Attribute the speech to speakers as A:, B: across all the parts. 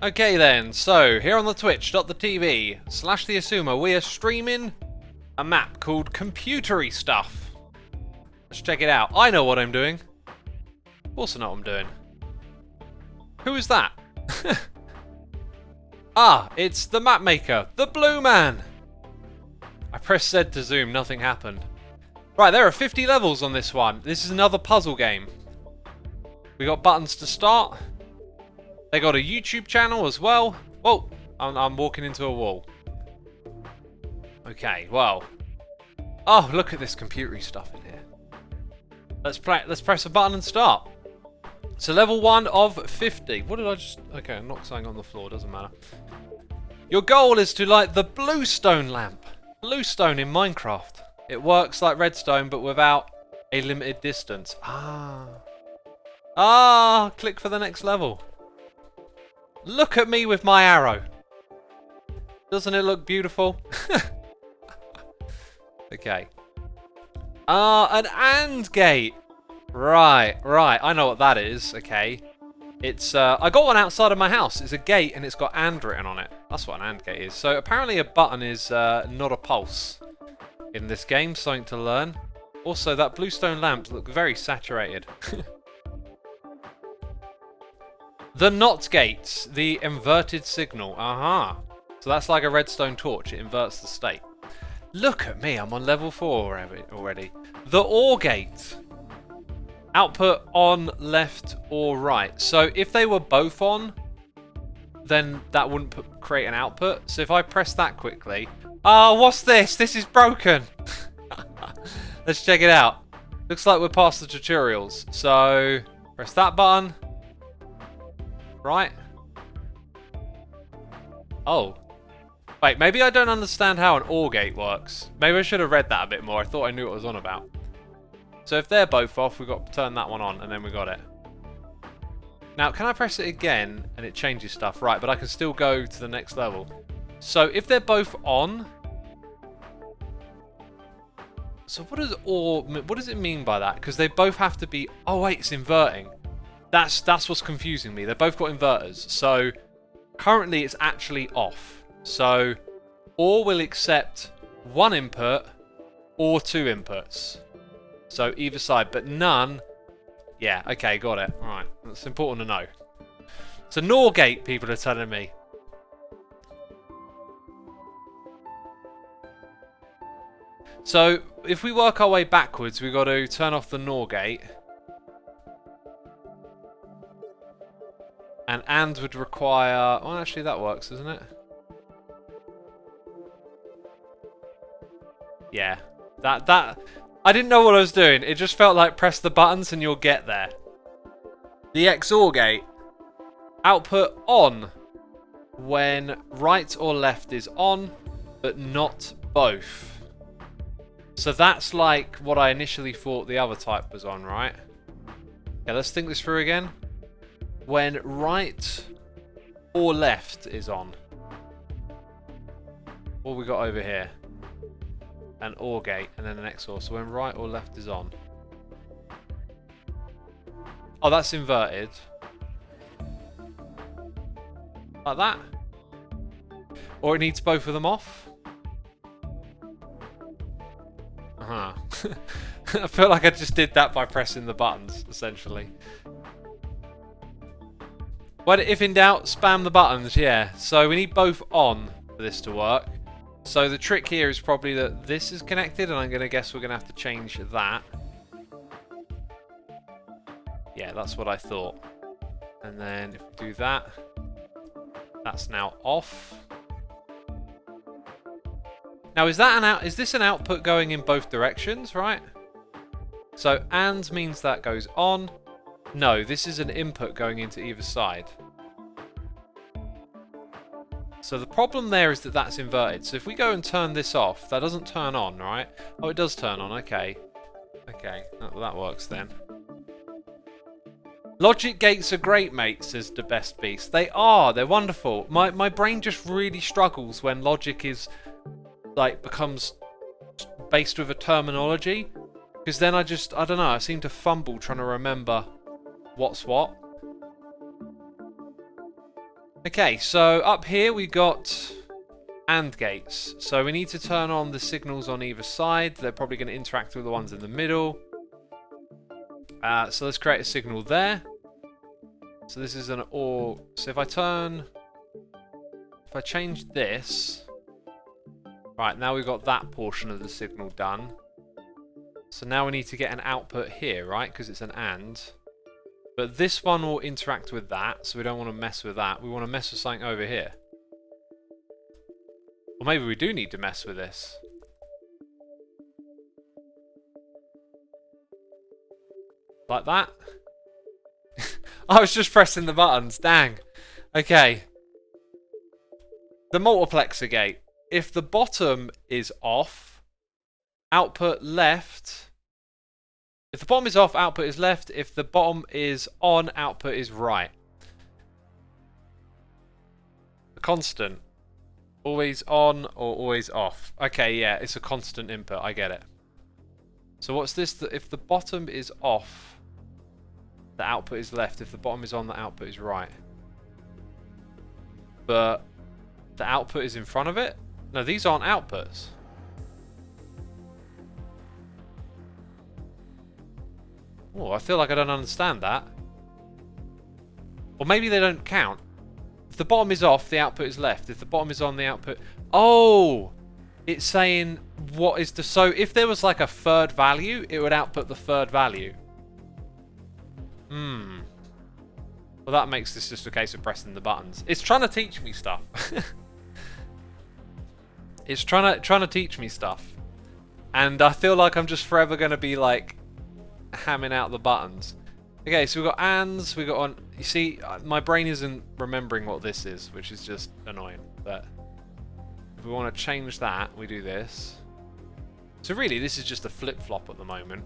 A: Okay then, so here on the twitch.tv/the we are streaming a map called Computery Stuff. Let's check it out. I know what I'm doing. Also know what I'm doing. Who is that? Ah, it's the map maker, the Blue Man. I pressed Z to zoom, nothing happened. Right, there are 50 levels on this one. This is another puzzle game. We got buttons to start. They got a YouTube channel as well. Whoa, I'm walking into a wall. Okay, well. Oh, look at this computery stuff in here. Let's press a button and start. So level 1 of 50. What did I just... Okay, I knocked something on the floor, doesn't matter. Your goal is to light the Bluestone lamp. Bluestone in Minecraft. It works like redstone, but without a limited distance. Click for the next level. Look at me with my arrow. Doesn't it look beautiful? Okay. An AND gate. Right. I know what that is. Okay. It's I got one outside of my house. It's a gate and it's got AND written on it. That's what an AND gate is. So apparently a button is not a pulse in this game. Something to learn. Also, that Bluestone lamp looks very saturated. The NOT gates, the inverted signal. Aha. So that's like a redstone torch. It inverts the state. Look at me. I'm on level 4 already. The OR gate. Output on, left, or right. So if they were both on, then that wouldn't create an output. So if I press that quickly... Oh, what's this? This is broken. Let's check it out. Looks like we're past the tutorials. So press that button. Right. Oh. Wait, maybe I don't understand how an OR gate works. Maybe I should have read that a bit more. I thought I knew what it was on about. So if they're both off, we've got to turn that one on, and then we got it. Now, can I press it again, and it changes stuff? Right, but I can still go to the next level. So if they're both on... So what does it mean by that? Because they both have to be... Oh wait, it's inverting. That's what's confusing me. They've both got inverters. So currently it's actually off. So OR will accept one input or two inputs. So either side, but none. Yeah, okay, got it. Alright, that's important to know. So NOR gate, people are telling me. So if we work our way backwards, we've got to turn off the NOR gate. And AND would require... Well, actually that works, doesn't it? Yeah. That... I didn't know what I was doing. It just felt like press the buttons and you'll get there. The XOR gate. Output on when right or left is on, but not both. So that's like what I initially thought the other type was on, right? Yeah, let's think this through again. When right or left is on. What we got over here? An OR gate and then an XOR. So when right or left is on. Oh, that's inverted. Like that. Or it needs both of them off. I feel like I just did that by pressing the buttons, essentially. But if in doubt, spam the buttons, yeah. So we need both on for this to work. So the trick here is probably that this is connected, and I'm going to guess we're going to have to change that. Yeah, that's what I thought. And then if we do that, that's now off. Now is this an output going in both directions, right? So AND means that goes on. No, this is an input going into either side. So the problem there is that that's inverted. So if we go and turn this off, that doesn't turn on, right? Oh, it does turn on, okay. Okay, that works then. Logic gates are great, mate, says the best beast. They are, they're wonderful. My brain just really struggles when logic is, like, becomes based with a terminology. Because then I don't know, I seem to fumble trying to remember what's what. Okay, so up here we got AND gates. So we need to turn on the signals on either side. They're probably going to interact with the ones in the middle. So let's create a signal there. So this is an OR. So if I change this, right, now we've got that portion of the signal done. So now we need to get an output here, right? Because it's an AND. But this one will interact with that, so we don't want to mess with that. We want to mess with something over here. Or maybe we do need to mess with this. Like that. I was just pressing the buttons, dang. Okay. The multiplexer gate. If the bottom is off, output left. If the bottom is off, output is left. If the bottom is on, output is right. A constant. Always on or always off. Okay, yeah, it's a constant input. I get it. So what's this? If the bottom is off, the output is left. If the bottom is on, the output is right. But the output is in front of it? No, these aren't outputs. Oh, I feel like I don't understand that. Or maybe they don't count. If the bottom is off, the output is left. If the bottom is on, the output... Oh! It's saying what is the... So if there was like a third value, it would output the third value. Well, that makes this just a case of pressing the buttons. It's trying to teach me stuff. It's trying to teach me stuff. And I feel like I'm just forever going to be like hamming out the buttons. Okay, so we've got ANDs, we've got on... You see, my brain isn't remembering what this is, which is just annoying. But if we want to change that, we do this. So really, this is just a flip-flop at the moment.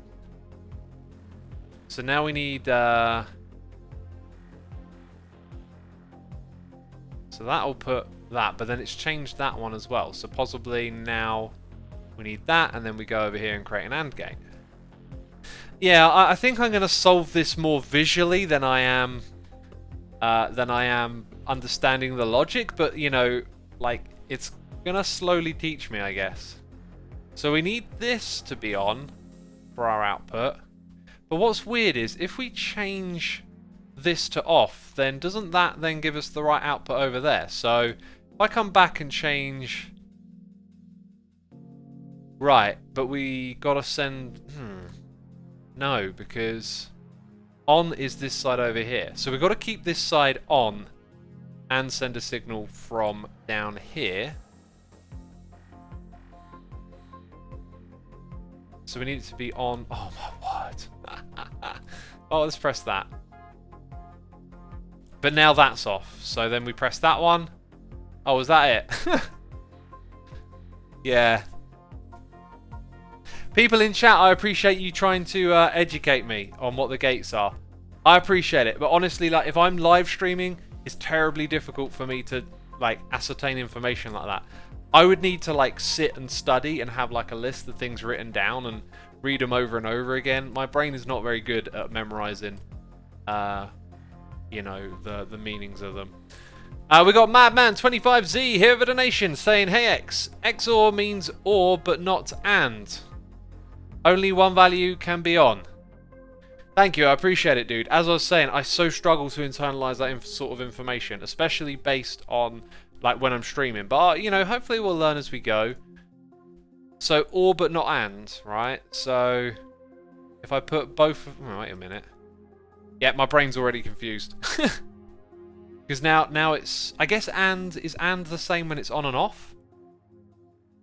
A: So now we need... So that'll put that, but then it's changed that one as well. So possibly now we need that, and then we go over here and create an AND gate. Yeah, I think I'm going to solve this more visually than I am understanding the logic. But you know, like it's going to slowly teach me, I guess. So we need this to be on for our output. But what's weird is if we change this to off, then doesn't that then give us the right output over there? So if I come back and change... Right, but we got to send... No, because on is this side over here. So we've got to keep this side on and send a signal from down here. So we need it to be on... Oh my word. Oh, let's press that. But now that's off. So then we press that one. Oh, was that it? Yeah. People in chat, I appreciate you trying to educate me on what the gates are. I appreciate it. But honestly, like if I'm live streaming, it's terribly difficult for me to like ascertain information like that. I would need to like sit and study and have like a list of things written down and read them over and over again. My brain is not very good at memorizing you know, the meanings of them. We got Madman25Z here with a donation saying, "Hey X, XOR means OR but not AND. Only one value can be on." Thank you, I appreciate it, dude. As I was saying, I so struggle to internalize that sort of information, especially based on like when I'm streaming. But you know, hopefully we'll learn as we go. So OR but not AND, right? So if I put both of... Oh, wait a minute. Yeah, my brain's already confused. Because now it's... I guess AND... Is AND the same when it's on and off?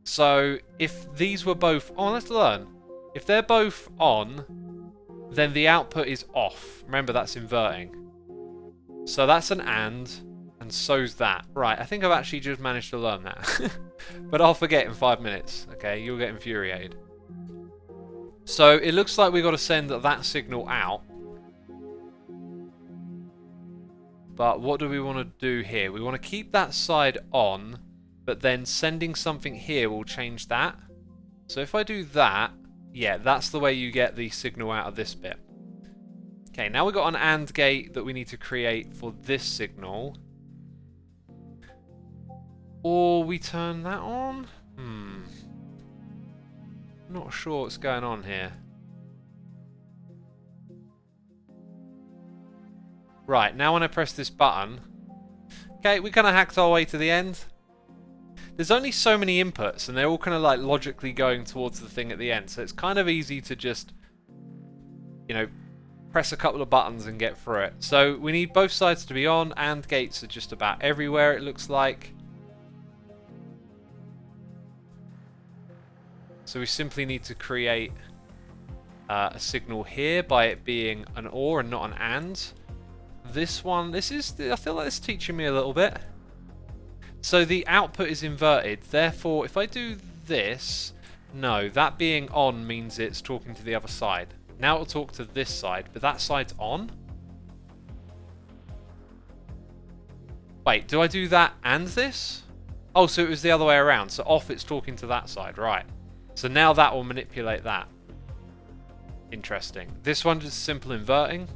A: So if these were both... Oh, let's learn. If they're both on, then the output is off. Remember, that's inverting. So that's an AND, and so's that. Right, I think I've actually just managed to learn that. But I'll forget in 5 minutes. Okay, you'll get infuriated. So it looks like we've got to send that signal out. But what do we want to do here? We want to keep that side on, but then sending something here will change that. So if I do that, yeah, that's the way you get the signal out of this bit. Okay, now we've got an AND gate that we need to create for this signal. Or we turn that on? Not sure what's going on here. Right, now when I press this button... Okay, we kind of hacked our way to the end. There's only so many inputs, and they're all kind of like logically going towards the thing at the end. So it's kind of easy to just, you know, press a couple of buttons and get through it. So we need both sides to be on, and gates are just about everywhere, it looks like. So we simply need to create a signal here by it being an OR and not an AND. This one, I feel like this is teaching me a little bit. So the output is inverted, therefore if I do this, no, that being on means it's talking to the other side. Now it'll talk to this side, but that side's on? Wait, do I do that and this? Oh, so it was the other way around, so off it's talking to that side, right. So now that will manipulate that. Interesting. This one just simple inverting.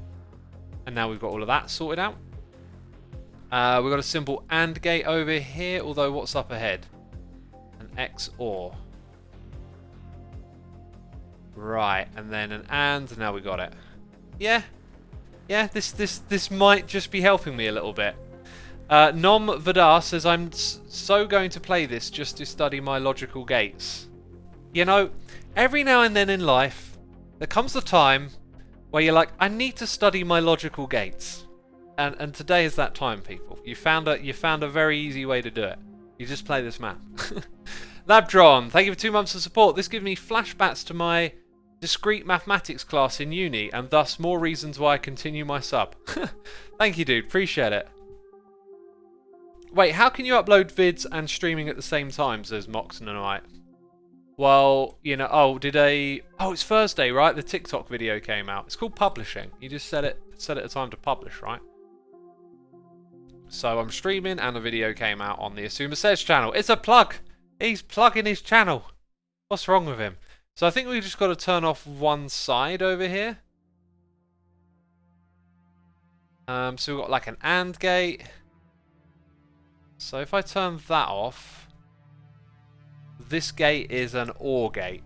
A: And now we've got all of that sorted out. We've got a simple AND gate over here, although what's up ahead? An XOR. Right, and then an AND, now we got it. Yeah, this might just be helping me a little bit. Nom Vadar says, I'm so going to play this just to study my logical gates. You know, every now and then in life, there comes a time where you're like, I need to study my logical gates. And today is that time, people. You found a very easy way to do it. You just play this map. Labdron, thank you for 2 months of support. This gives me flashbacks to my discrete mathematics class in uni, and thus more reasons why I continue my sub. Thank you, dude. Appreciate it. Wait, how can you upload vids and streaming at the same time, says Moxonite? Well, you know, oh, it's Thursday, right? The TikTok video came out. It's called publishing. You just set it a time to publish, right? So I'm streaming and the video came out on the Xisuma Says channel. It's a plug. He's plugging his channel. What's wrong with him? So I think we've just got to turn off one side over here. So we've got like an AND gate. So if I turn that off, this gate is an OR gate.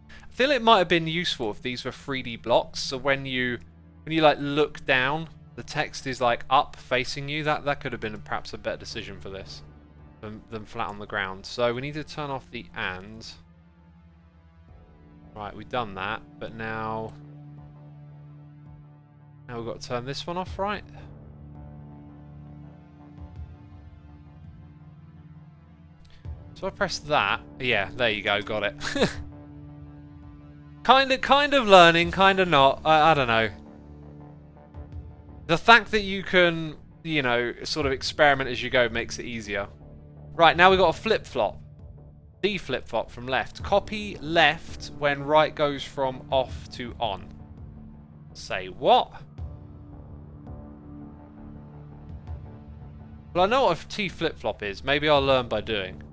A: I feel it might have been useful if these were 3D blocks, so when you like look down, the text is like up facing you. That could have been perhaps a better decision for this than flat on the ground. So we need to turn off the AND. Right, we've done that, but now we've got to turn this one off, right? So I press that. Yeah, there you go, got it. kind of learning, kind of not. I don't know. The fact that you can, you know, sort of experiment as you go makes it easier. Right, now we've got a flip-flop. The flip-flop from left. Copy left when right goes from off to on. Say what? Well, I know what a T flip-flop is. Maybe I'll learn by doing.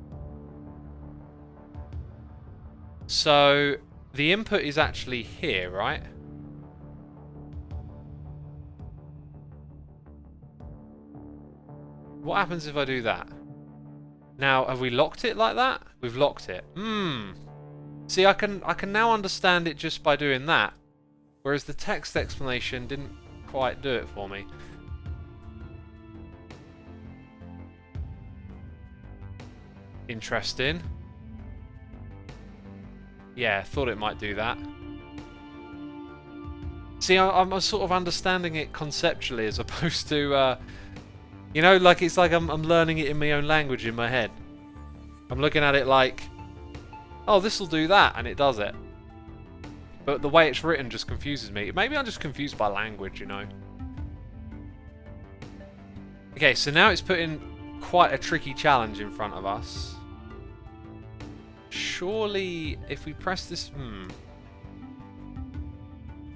A: So, the input is actually here, right? What happens if I do that? Now, have we locked it like that? We've locked it. See, I can now understand it just by doing that. Whereas the text explanation didn't quite do it for me. Interesting. Yeah, thought it might do that. See, I'm sort of understanding it conceptually as opposed to, you know, like it's like I'm learning it in my own language in my head. I'm looking at it like, oh, this will do that, and it does it. But the way it's written just confuses me. Maybe I'm just confused by language, you know. Okay, so now it's putting quite a tricky challenge in front of us. Surely, if we press this...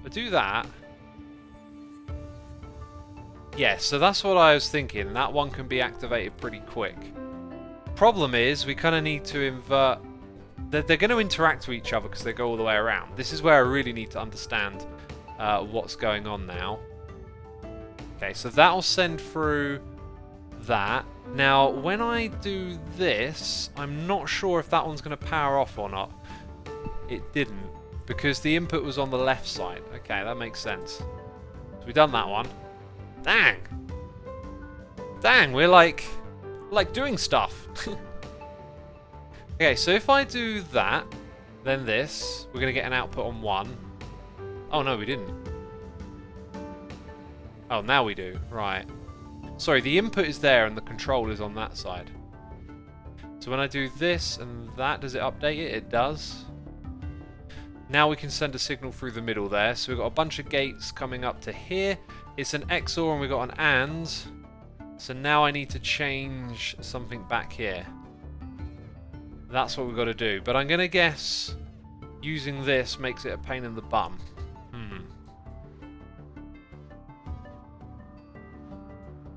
A: I do that... Yeah, so that's what I was thinking. That one can be activated pretty quick. Problem is, we kind of need to invert... They're going to interact with each other because they go all the way around. This is where I really need to understand what's going on now. Okay, so that'll send through that. Now, when I do this, I'm not sure if that one's going to power off or not. It didn't, because the input was on the left side. Okay, that makes sense. So we've done that one. Dang! Dang, we're like doing stuff. Okay, so if I do that, then this, we're going to get an output on 1. Oh, no, we didn't. Oh, now we do. Right. Sorry, the input is there and the control is on that side. So when I do this and that, does it update it? It does. Now we can send a signal through the middle there. So we've got a bunch of gates coming up to here. It's an XOR and we've got an AND. So now I need to change something back here. That's what we've got to do. But I'm going to guess using this makes it a pain in the bum.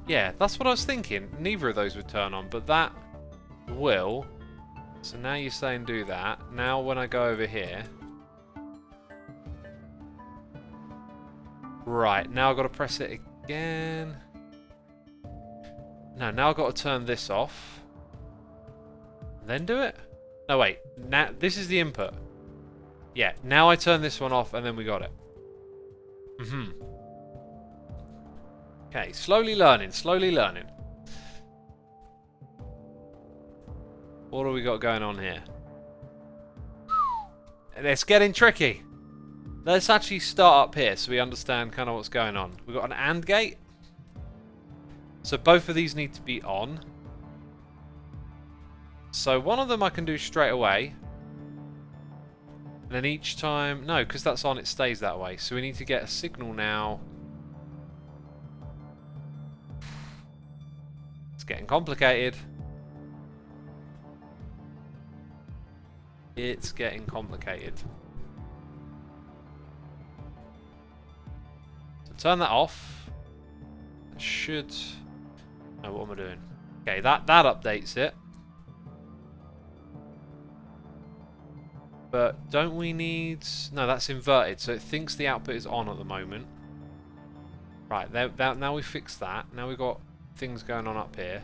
A: Yeah, that's what I was thinking. Neither of those would turn on, but that will. So now you're saying do that. Now when I go over here. Right, now I've got to press it again. No, now I've got to turn this off. Then do it? No, wait. Now this is the input. Yeah, now I turn this one off and then we got it. Okay, slowly learning, slowly learning. What do we got going on here? It's getting tricky. Let's actually start up here so we understand kind of what's going on. We've got an AND gate. So both of these need to be on. So one of them I can do straight away. And then each time... No, because that's on, it stays that way. So we need to get a signal now. It's getting complicated. It's getting complicated. So turn that off. It should... No, what am I doing? Okay, that updates it. But don't we need... No, that's inverted, so it thinks the output is on at the moment. Right, now we fixed that. Now we've got things going on up here.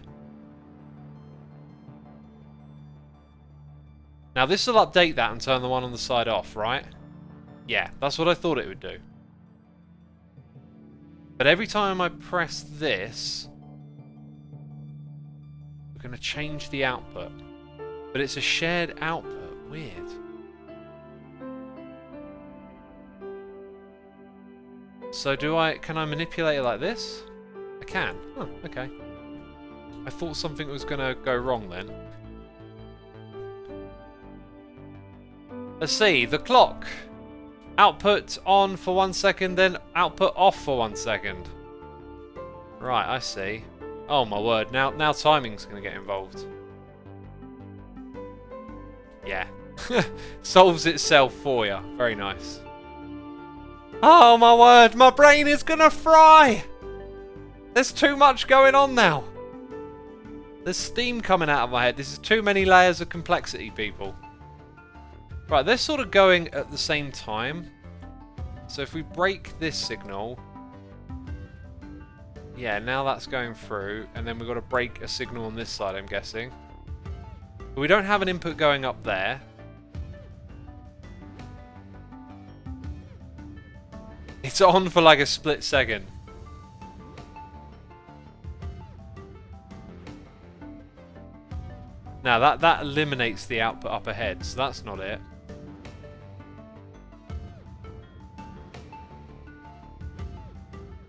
A: Now this will update that and turn the one on the side off, right? Yeah, that's what I thought it would do. But every time I press this, we're going to change the output. But it's a shared output. Weird. So can I manipulate it like this? I can. Oh, okay. I thought something was going to go wrong then. Let's see, the clock. Output on for 1 second, then output off for 1 second. Right, I see. Oh my word, now timing's going to get involved. Yeah. Solves itself for you. Very nice. Oh my word, my brain is going to fry! There's too much going on now. There's steam coming out of my head. This is too many layers of complexity, people. Right, they're sort of going at the same time. So if we break this signal... Yeah, now that's going through. And then we've got to break a signal on this side, I'm guessing. But we don't have an input going up there. It's on for like a split second. Now that eliminates the output up ahead, so that's not it.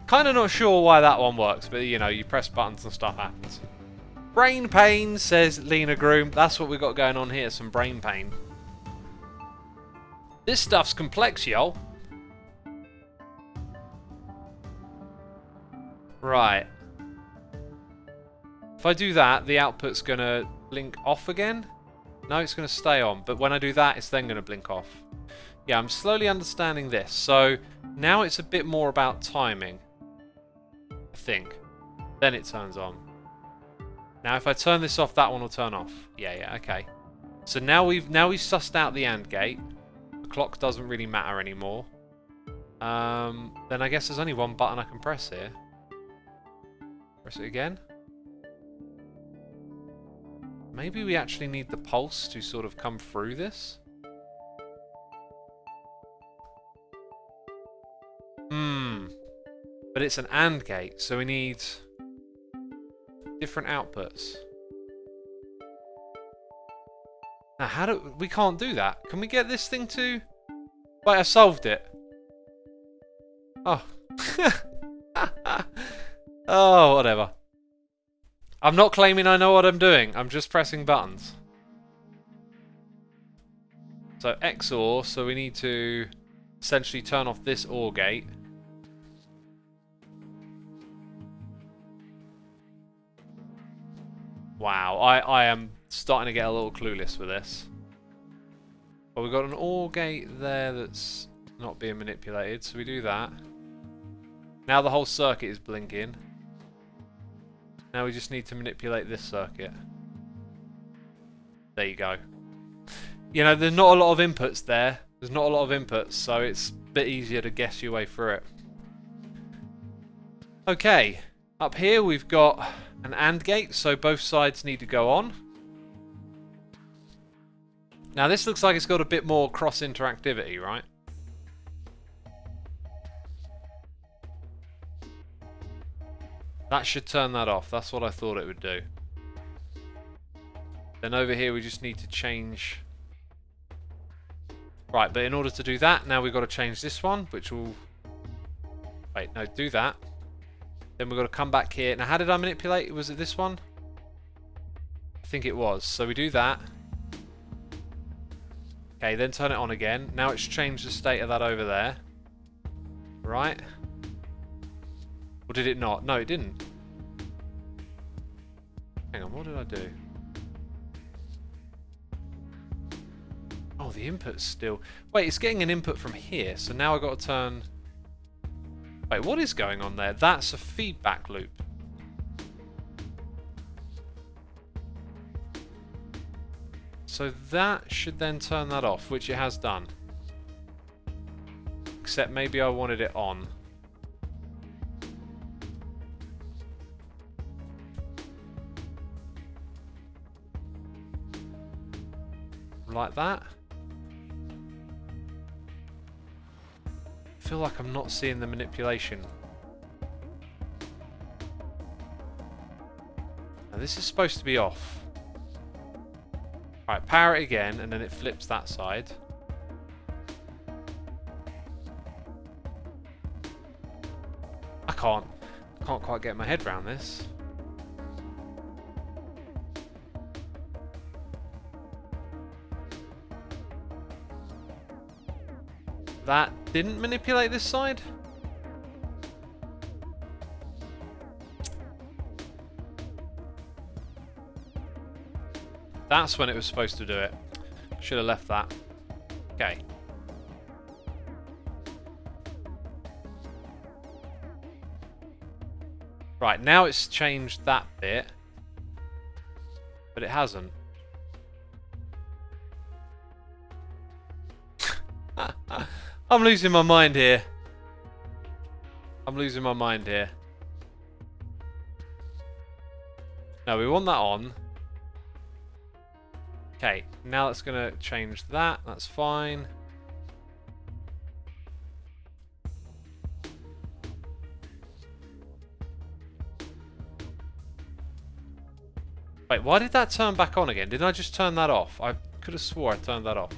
A: Kind of not sure why that one works, but you know, you press buttons and stuff happens. Brain pain, says Lena Groom. That's what we got going on here, some brain pain. This stuff's complex, yo. Right. If I do that, the output's going to blink off again. No, it's going to stay on. But when I do that, it's then going to blink off. Yeah, I'm slowly understanding this. So now it's a bit more about timing. I think. Then it turns on. Now if I turn this off, that one will turn off. Yeah, okay. So now we've sussed out the AND gate. The clock doesn't really matter anymore. Then I guess there's only one button I can press here. Press it again. Maybe we actually need the pulse to sort of come through this? But it's an AND gate, so we need different outputs. Now, how do... We can't do that. Can we get this thing to... Wait, I solved it. Oh. Oh, whatever. I'm not claiming I know what I'm doing. I'm just pressing buttons. So XOR, so we need to essentially turn off this OR gate. Wow, I am starting to get a little clueless with this. But we've got an OR gate there that's not being manipulated, so we do that. Now the whole circuit is blinking. Now we just need to manipulate this circuit. There you go. You know, there's not a lot of inputs there. There's not a lot of inputs, so it's a bit easier to guess your way through it. Okay, up here we've got an AND gate, so both sides need to go on. Now this looks like it's got a bit more cross-interactivity, right? That should turn that off. That's what I thought it would do. Then over here we just need to change... Right, but in order to do that, now we've got to change this one, which will... Wait, no, do that. Then we've got to come back here. Now, how did I manipulate? Was it this one? I think it was. So we do that. Okay, then turn it on again. Now it's changed the state of that over there. Right? Or did it not? No, it didn't. Hang on, what did I do? Oh, the input's still... Wait, it's getting an input from here, so now I've got to turn... Wait, what is going on there? That's a feedback loop. So that should then turn that off, which it has done. Except maybe I wanted it on. Like that. I feel like I'm not seeing the manipulation. Now this is supposed to be off. Right, power it again, and then it flips that side. I can't quite get my head around this. That didn't manipulate this side? That's when it was supposed to do it. Should have left that. Okay. Right, now it's changed that bit. But it hasn't. I'm losing my mind here. I'm losing my mind here. No, we want that on. Okay, now that's going to change that. That's fine. Wait, why did that turn back on again? Didn't I just turn that off? I could have swore I turned that off.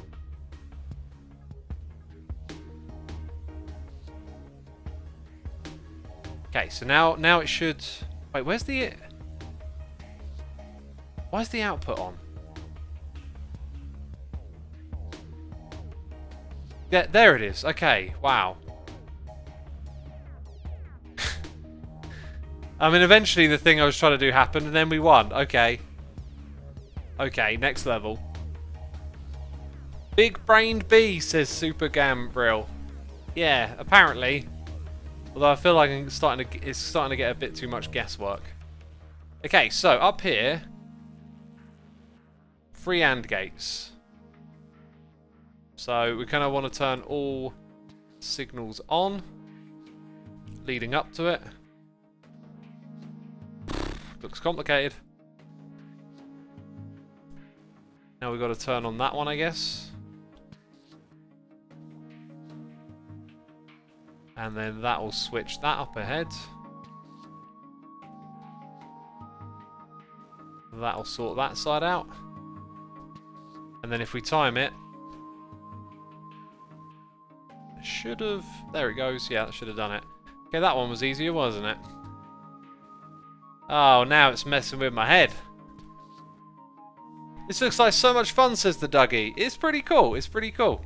A: Okay, so now it should... Wait, where's the... Why is the output on? Yeah, there it is. Okay, wow. I mean, eventually the thing I was trying to do happened, and then we won. Okay. Okay, next level. Big-brained bee, says Super Gambrill. Yeah, apparently. Although I feel like it's starting to get a bit too much guesswork. Okay, so up here, 3 AND gates. So we kind of want to turn all signals on, leading up to it. Looks complicated. Now we've got to turn on that one, I guess. And then that will switch that up ahead. That'll sort that side out. And then if we time it, should have... There it goes. Yeah, that should have done it. Okay, that one was easier, wasn't it? Oh, now it's messing with my head. This looks like so much fun, says the Dougie. It's pretty cool. It's pretty cool.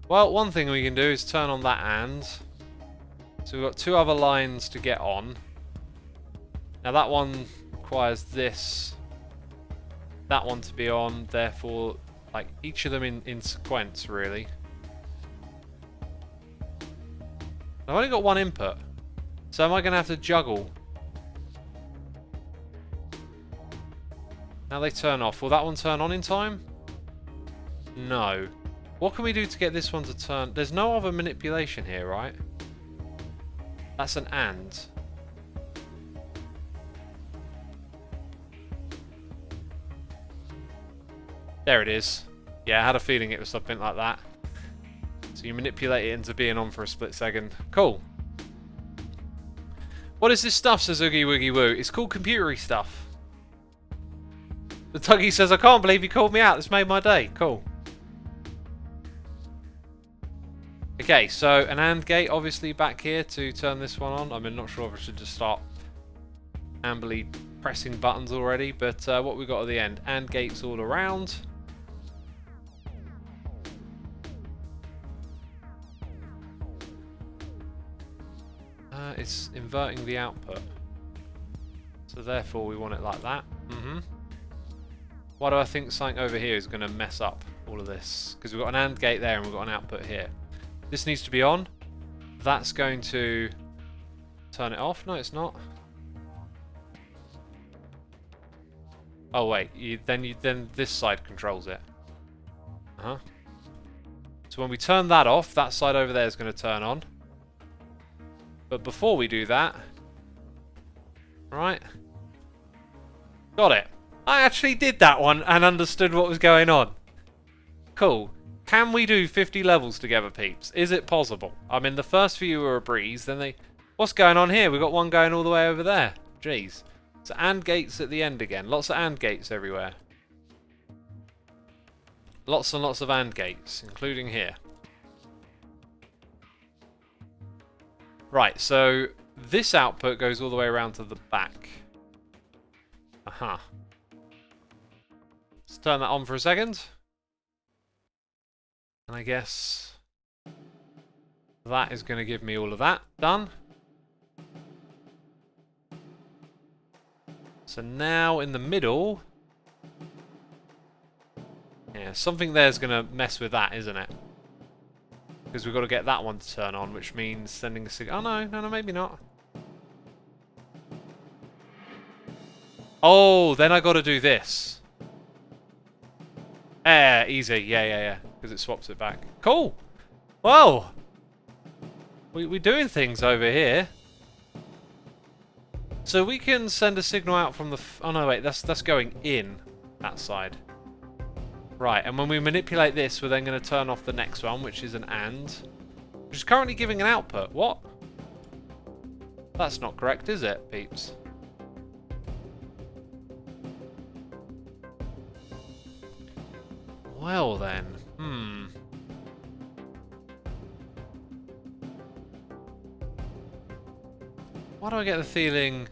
A: Well, one thing we can do is turn on that and. So we've got two other lines to get on. Now that one requires this, that one to be on, therefore, like each of them in sequence, really. I've only got one input, so am I going to have to juggle? Now they turn off. Will that one turn on in time? No. What can we do to get this one to turn? There's no other manipulation here, right? That's an and. There it is. Yeah, I had a feeling it was something like that. So you manipulate it into being on for a split second. Cool. What is this stuff, says Oogie Woogie Woo? It's called Computery Stuff. The Tuggy says, I can't believe you called me out. This made my day. Cool. Okay, so an AND gate obviously back here to turn this one on. I mean, not sure if I should just start ambly pressing buttons already, but what we got at the end. AND gates all around. It's inverting the output. So therefore we want it like that. Why do I think something over here is going to mess up all of this? Because we've got an AND gate there and we've got an output here. This needs to be on. That's going to turn it off. No, it's not. Oh wait, then this side controls it. So when we turn that off, that side over there is going to turn on. But before we do that, right? Got it. I actually did that one and understood what was going on. Cool. Can we do 50 levels together, peeps? Is it possible? I mean, the first few were a breeze, then they... What's going on here? We've got one going all the way over there. Jeez. So AND gates at the end again. Lots of AND gates everywhere. Lots and lots of AND gates, including here. Right, so this output goes all the way around to the back. Aha. Let's turn that on for a second. And I guess that is going to give me all of that done. So now in the middle, yeah, something there's going to mess with that, isn't it? Because we've got to get that one to turn on, which means sending a signal. Oh no, maybe not. Oh, then I got to do this. Easy. Yeah. Because it swaps it back. Cool. Whoa. We're doing things over here. So we can send a signal out from the... oh no, wait. That's going in that side. Right, and when we manipulate this, we're then going to turn off the next one, which is an AND. Which is currently giving an output. What? That's not correct, is it, peeps? Well then, Why do I get the feeling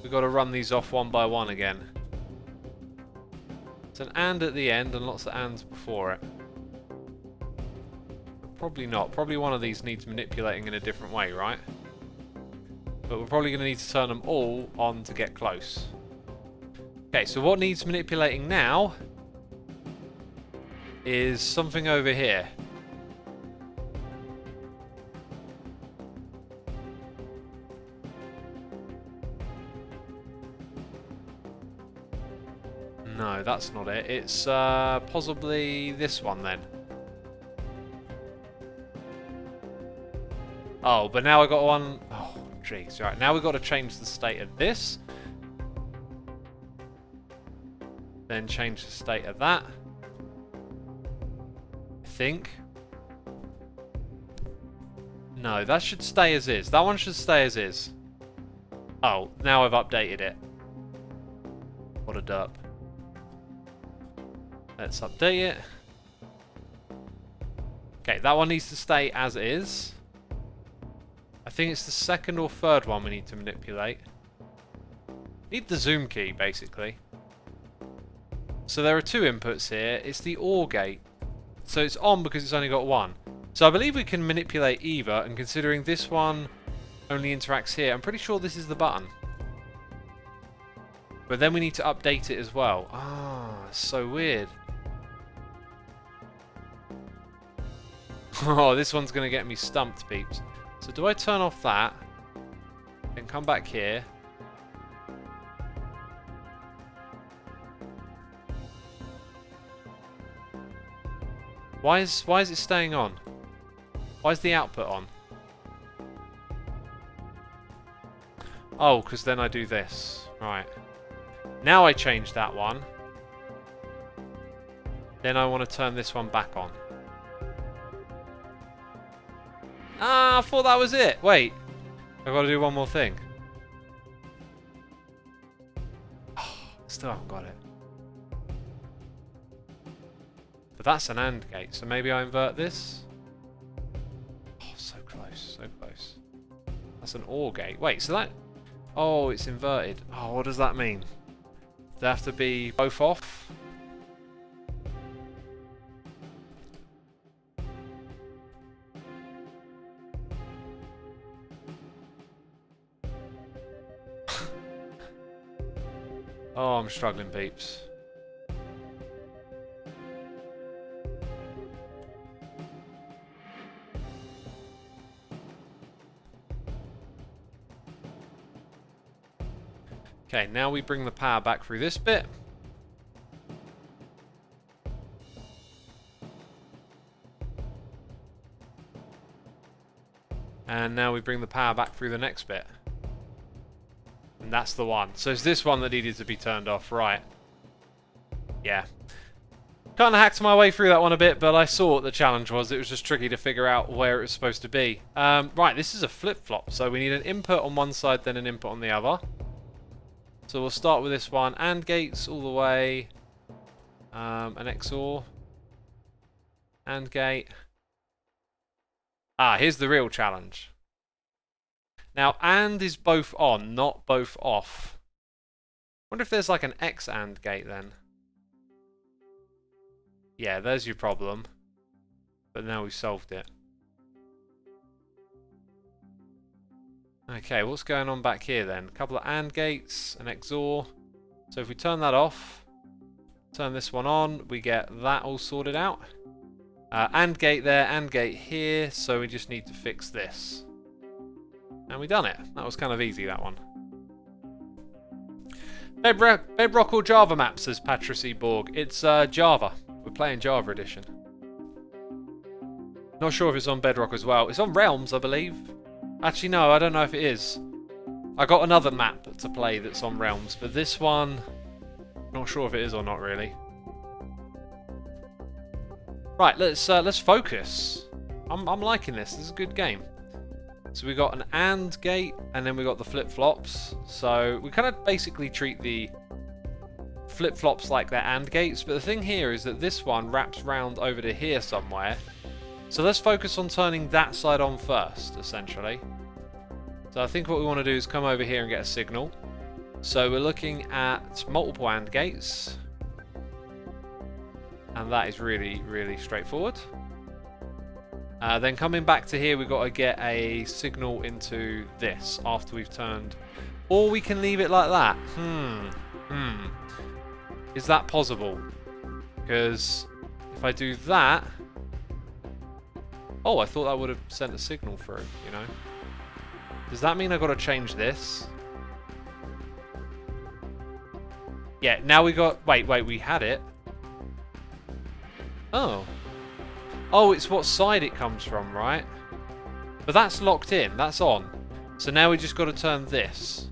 A: we've got to run these off one by one again? It's an AND at the end and lots of ANDs before it. Probably not. Probably one of these needs manipulating in a different way, right? But we're probably going to need to turn them all on to get close. Okay, so what needs manipulating now is something over here. No, that's not it. It's possibly this one then. Oh, but now I got one... oh, jeez. Right, now we've got to change the state of this. Then change the state of that. I think. No, that should stay as is. That one should stay as is. Oh, now I've updated it. What a derp. Let's update it. Okay, that one needs to stay as is. I think it's the second or third one we need to manipulate. Need the zoom key, basically. So there are two inputs here. It's the OR gate. So it's on because it's only got one. So I believe we can manipulate either, and considering this one only interacts here, I'm pretty sure this is the button. But then we need to update it as well. Ah, so weird. Oh, this one's going to get me stumped, peeps. So do I turn off that, then come back here? Why is it staying on? Why is the output on? Oh, because then I do this. Right. Now I change that one. Then I want to turn this one back on. Ah, I thought that was it. Wait. I've got to do one more thing. Oh, still haven't got it. But that's an AND gate, so maybe I invert this? Oh, so close, so close. That's an OR gate. Wait, so that... Oh, it's inverted. Oh, what does that mean? They have to be both off? Oh, I'm struggling, peeps. Okay, now we bring the power back through this bit. And now we bring the power back through the next bit. And that's the one. So it's this one that needed to be turned off, right? Yeah. Kind of hacked my way through that one a bit, but I saw what the challenge was. It was just tricky to figure out where it was supposed to be. Right, this is a flip-flop. So we need an input on one side, then an input on the other. So we'll start with this one. AND gates all the way. An XOR. AND gate. Ah, here's the real challenge. Now, AND is both on, not both off. Wonder if there's like an X AND gate then. Yeah, there's your problem. But now we've solved it. Okay, what's going on back here then? A couple of AND gates, an XOR. So if we turn that off, turn this one on, we get that all sorted out. AND gate there, AND gate here, so we just need to fix this. And we done it. That was kind of easy, that one. Bedrock or Java map, says Patricie Borg. It's Java. We're playing Java edition. Not sure if it's on Bedrock as well. It's on Realms, I believe. Actually, no, I don't know if it is. I got another map to play that's on Realms, but this one, not sure if it is or not, really. Right, let's focus. I'm liking this. This is a good game. So we got an AND gate, and then we got the flip-flops. So we kind of basically treat the flip-flops like they're AND gates, but the thing here is that this one wraps round over to here somewhere. So let's focus on turning that side on first, essentially. So I think what we want to do is come over here and get a signal. So we're looking at multiple AND gates. And that is really, really straightforward. Then coming back to here, we've got to get a signal into this after we've turned. Or we can leave it like that. Is that possible? Because if I do that... Oh, I thought that would have sent a signal through, you know. Does that mean I've got to change this? Yeah, now we got... Wait, we had it. Oh. Oh, it's what side it comes from, right? But that's locked in. That's on. So now we just got to turn this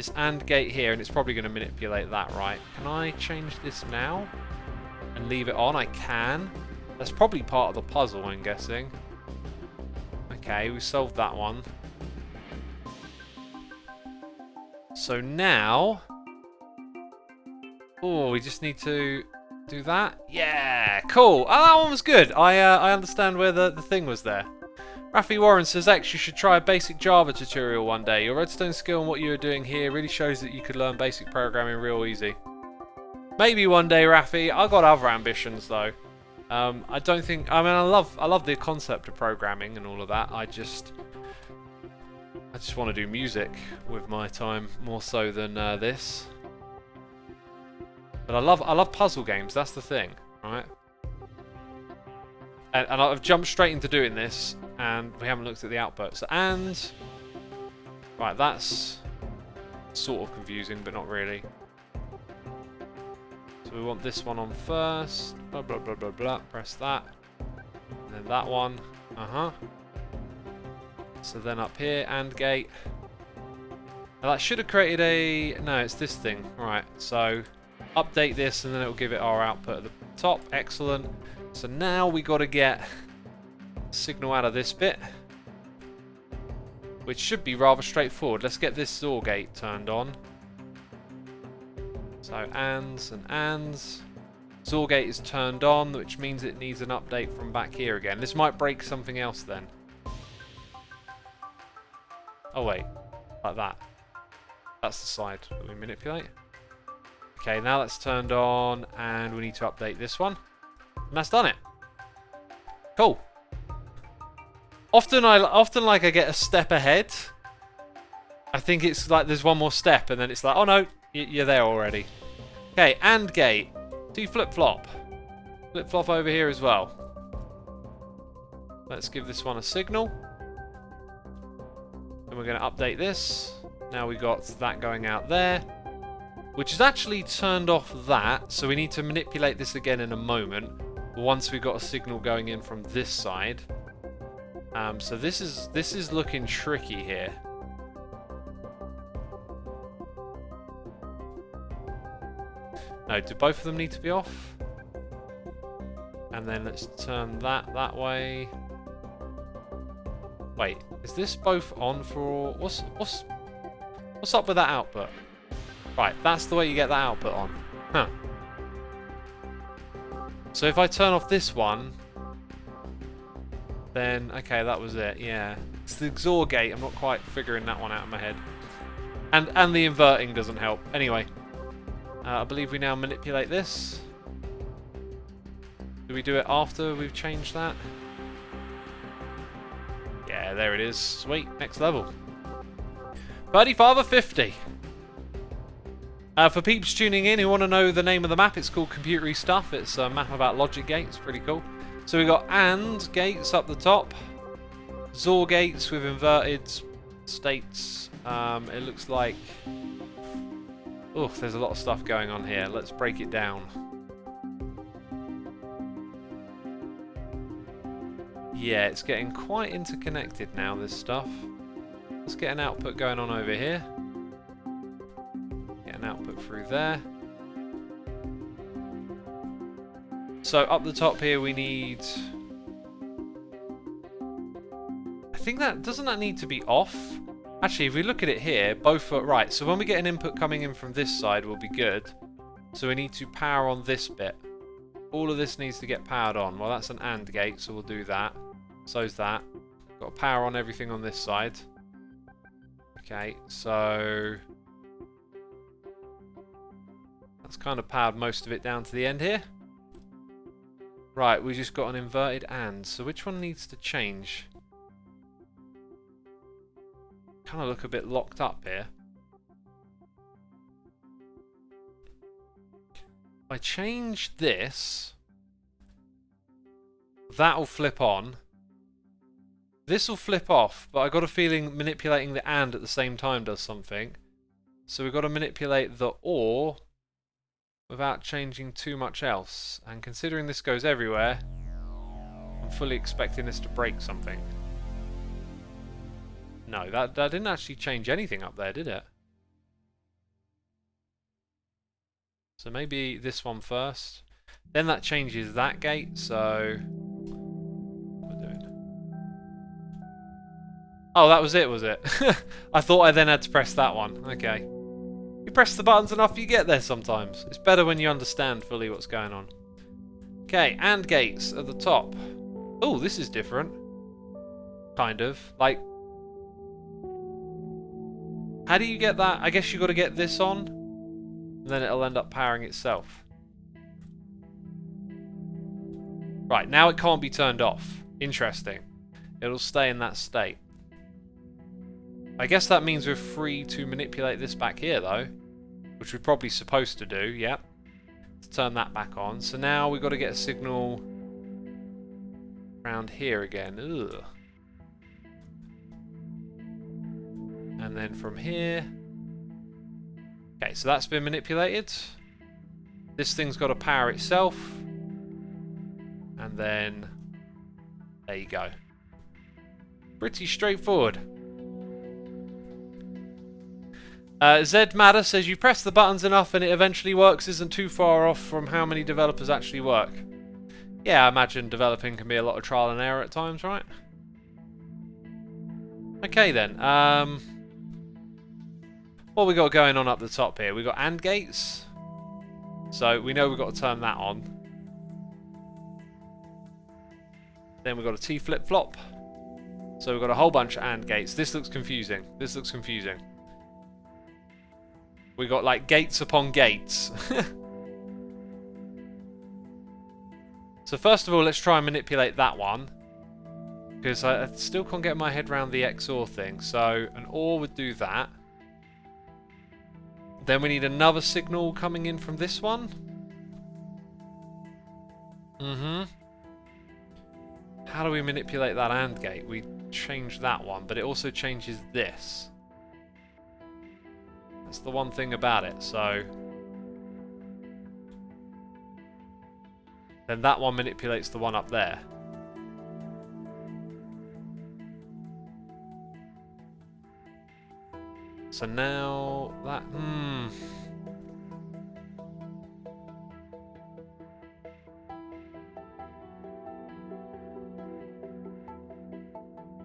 A: this AND gate here, and it's probably going to manipulate that, right? Can I change this now and leave it on? I can. That's probably part of the puzzle, I'm guessing. Okay, we solved that one. So now... Oh, we just need to do that? Yeah, cool. Oh, that one was good. I understand where the thing was there. Rafi Warren says, X, you should try a basic Java tutorial one day. Your redstone skill and what you are doing here really shows that you could learn basic programming real easy. Maybe one day, Rafi. I've got other ambitions, though. I don't think... I mean, I love the concept of programming and all of that. I just want to do music with my time more so than this. But I love puzzle games. That's the thing, right? And I've jumped straight into doing this, and we haven't looked at the output. So, and... Right, that's sort of confusing, but not really. So we want this one on first. Blah, blah, blah, blah, blah. Press that. And then that one. So then up here, AND gate. Now that should have created a... No, it's this thing. Right, so update this, and then it'll give it our output at the top. Excellent. So now we got to get signal out of this bit, which should be rather straightforward. Let's get this XOR gate turned on. So ANDs and ANDs. XOR gate is turned on, which means it needs an update from back here again. This might break something else then. Oh wait, like that. That's the side that we manipulate. Okay, now that's turned on, and we need to update this one. And that's done it. Cool. Often like I get a step ahead. I think it's like there's one more step, and then it's like, oh no, you're there already. Okay, AND gate. Do flip-flop. Flip-flop over here as well. Let's give this one a signal. And we're going to update this. Now we got that going out there, which has actually turned off that, so we need to manipulate this again in a moment once we've got a signal going in from this side. So this is looking tricky here. No, do both of them need to be off? And then let's turn that way. Wait, is this both on for... What's up with that output? Right, that's the way you get that output on. Huh. So if I turn off this one, then... Okay, that was it, yeah. It's the XOR gate. I'm not quite figuring that one out in my head. And the inverting doesn't help. Anyway, I believe we now manipulate this. Do we do it after we've changed that? Yeah, there it is. Sweet, next level. 35 of 50. For peeps tuning in who want to know the name of the map, it's called Computery Stuff. It's a map about logic gates. Pretty cool. So we got AND gates up the top. XOR gates with inverted states. It looks like... Oh, there's a lot of stuff going on here. Let's break it down. Yeah, it's getting quite interconnected now, this stuff. Let's get an output going on over here. Get an output through there. So up the top here we need... I think that... Doesn't that need to be off? Actually, if we look at it here, both are... Right, so when we get an input coming in from this side, we'll be good. So we need to power on this bit. All of this needs to get powered on. Well, that's an AND gate, so we'll do that. So's that. Got to power on everything on this side. Okay, so... That's kind of powered most of it down to the end here. Right, we just got an inverted AND. So which one needs to change? Kind of look a bit locked up here. If I change this, that'll flip on. This will flip off, but I got a feeling manipulating the AND at the same time does something. So we've got to manipulate the OR without changing too much else. And considering this goes everywhere, I'm fully expecting this to break something. No, that didn't actually change anything up there, did it? So maybe this one first. Then that changes that gate, so... What am I doing? Oh, that was it, was it? I thought I then had to press that one. Okay. You press the buttons enough, you get there sometimes. It's better when you understand fully what's going on. Okay, AND gates at the top. Oh, this is different. Kind of. Like... How do you get that? I guess you got to get this on, and then it'll end up powering itself. Right, now it can't be turned off. Interesting. It'll stay in that state. I guess that means we're free to manipulate this back here, though, which we're probably supposed to do, yep. To turn that back on. So now we've got to get a signal around here again. Ugh. And then from here... Okay, so that's been manipulated. This thing's got to power itself. And then... There you go. Pretty straightforward. Zed Matter says you press the buttons enough and it eventually works isn't too far off from how many developers actually work. Yeah, I imagine developing can be a lot of trial and error at times, right? Okay then. What we got going on up the top here? We got AND gates. So we know we've got to turn that on. Then we've got a T flip-flop. So we've got a whole bunch of AND gates. This looks confusing. This looks confusing. We got like gates upon gates. So first of all, let's try and manipulate that one. Because I still can't get my head around the XOR thing. So an OR would do that. Then we need another signal coming in from this one. How do we manipulate that AND gate? We change that one, but it also changes this. That's the one thing about it, so... Then that one manipulates the one up there. So now that...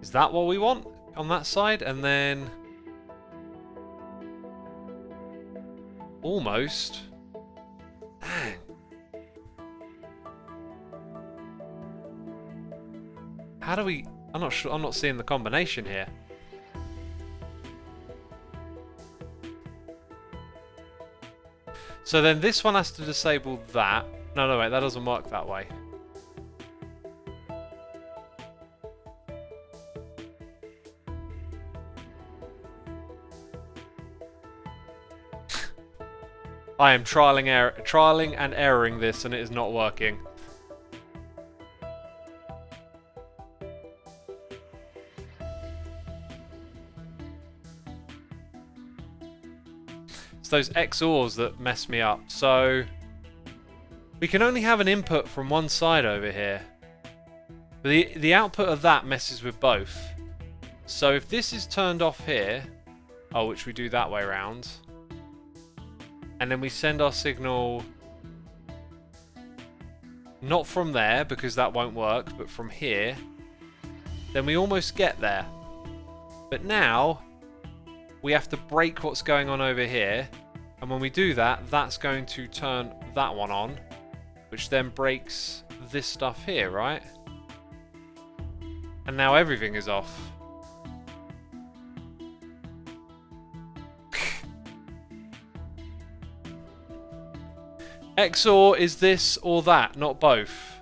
A: Is that what we want on that side? And then... Almost. Dang. How do we... I'm not sure. I'm not seeing the combination here. So then this one has to disable that. No, wait, that doesn't work that way. I am trialing and erroring this, and it is not working. It's those XORs that mess me up. So we can only have an input from one side over here. The output of that messes with both. So if this is turned off here, which we do that way around, and then we send our signal not from there, because that won't work, but from here, then we almost get there. But now we have to break what's going on over here, and when we do that, that's going to turn that one on, which then breaks this stuff here, right? And now everything is off. XOR is this or that, not both.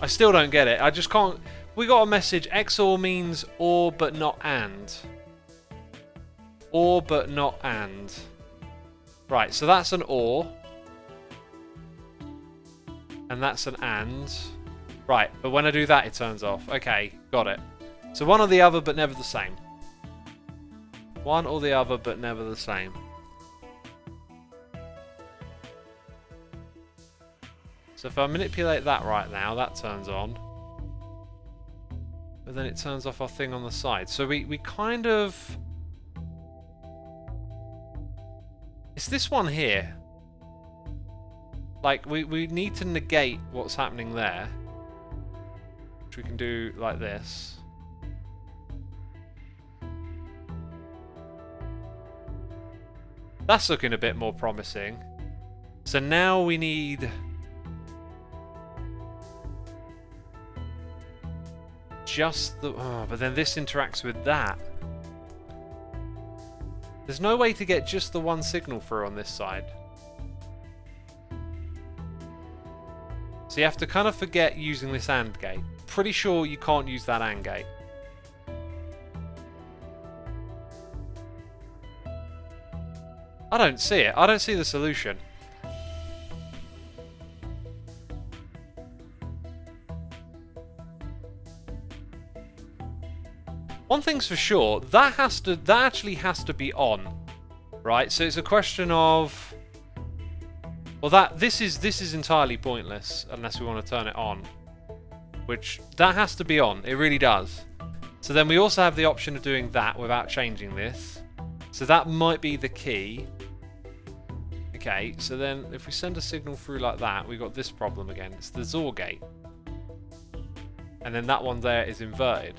A: I still don't get it. I just can't... We got a message. XOR means OR but not AND. OR but not AND. Right, so that's an OR. And that's an AND. Right, but when I do that, it turns off. Okay, got it. So one or the other, but never the same. One or the other, but never the same. So if I manipulate that right now, that turns on. But then it turns off our thing on the side. So we kind of... It's this one here. Like, we need to negate what's happening there. Which we can do like this. That's looking a bit more promising. So now we need... just the... oh, but then this interacts with that. There's no way to get just the one signal through on this side. So you have to kind of forget using this AND gate. Pretty sure you can't use that AND gate. I don't see it. I don't see the solution. One thing's for sure, that actually has to be on, right? So it's a question of, well, this is entirely pointless unless we want to turn it on, which that has to be on. It really does. So then we also have the option of doing that without changing this. So that might be the key. Okay, so then if we send a signal through like that, we've got this problem again. It's the XOR gate, and then that one there is inverted.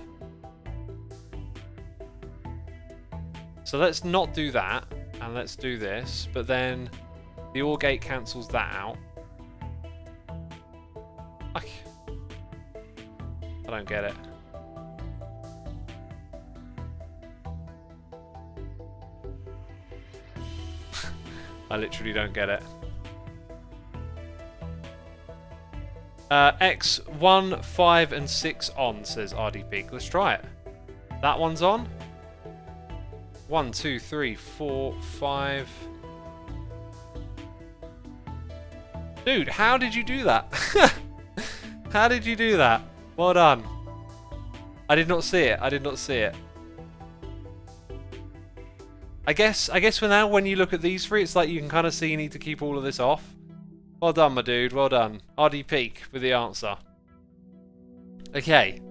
A: So let's not do that, and let's do this, but then the OR gate cancels that out. I don't get it. I literally don't get it. X 1, 5, and 6 on, says RDP. Let's try it. That one's on. 1, 2, 3, 4, 5. Dude, how did you do that? How did you do that? Well done. I did not see it. I did not see it. I guess for now, when you look at these three, it's like you can kind of see you need to keep all of this off. Well done, my dude. Well done. RD Peak with the answer. Okay.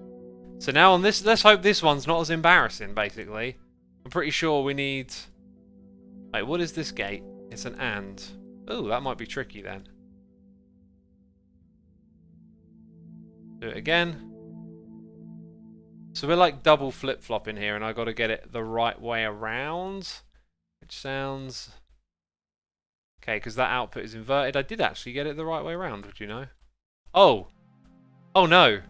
A: So now on this, let's hope this one's not as embarrassing, basically. I'm pretty sure we need... wait, what is this gate? It's an AND. Oh, that might be tricky then. Do it again. So we're like double flip-flopping here, and I've got to get it the right way around. Which sounds... okay, because that output is inverted. I did actually get it the right way around, would you know? Oh! Oh no!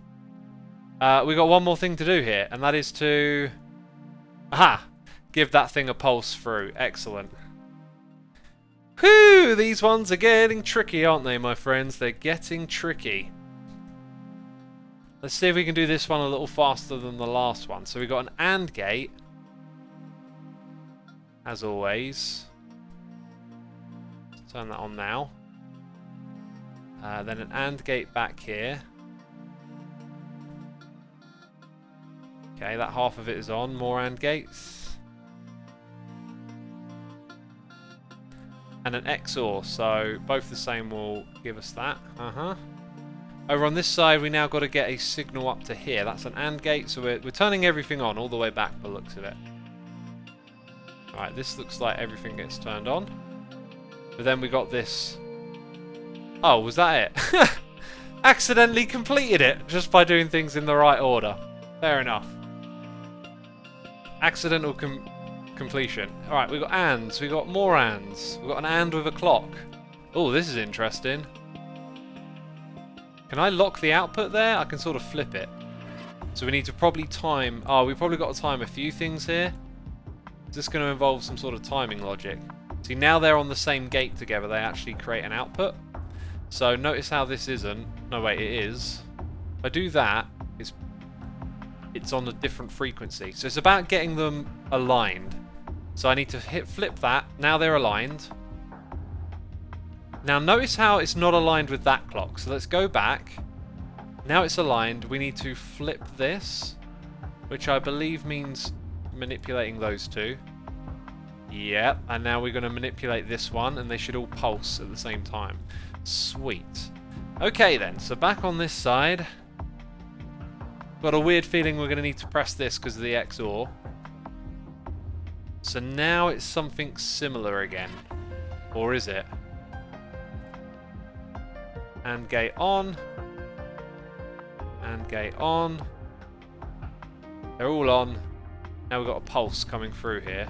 A: We got one more thing to do here, and that is to... aha! Give that thing a pulse through. Excellent. Whew! These ones are getting tricky, aren't they, my friends? They're getting tricky. Let's see if we can do this one a little faster than the last one. So we've got an AND gate, as always. Let's turn that on now. Then an AND gate back here. Okay, that half of it is on. More AND gates. And an XOR, so both the same will give us that. Over on this side, we now got to get a signal up to here. That's an AND gate, so we're turning everything on all the way back by the looks of it. Alright, this looks like everything gets turned on. But then we got this... oh, was that it? Accidentally completed it just by doing things in the right order. Fair enough. Accidental completion. Alright, we got ANDs. We got more ANDs. We got an AND with a clock. Oh, this is interesting. Can I lock the output there? I can sort of flip it. So we need to probably time... oh, we probably got to time a few things here. Is this going to involve some sort of timing logic? See, now they're on the same gate together, they actually create an output. So notice how this isn't... no, wait, it is. If I do that, it's on a different frequency. So it's about getting them aligned. So I need to flip that. Now they're aligned. Now notice how it's not aligned with that clock. So let's go back. Now it's aligned. We need to flip this, which I believe means manipulating those two. Yep, and now we're going to manipulate this one, and they should all pulse at the same time. Sweet. Okay then, so back on this side. Got a weird feeling we're going to need to press this because of the XOR. So now it's something similar again. Or is it? AND gate on. AND gate on. They're all on. Now we've got a pulse coming through here.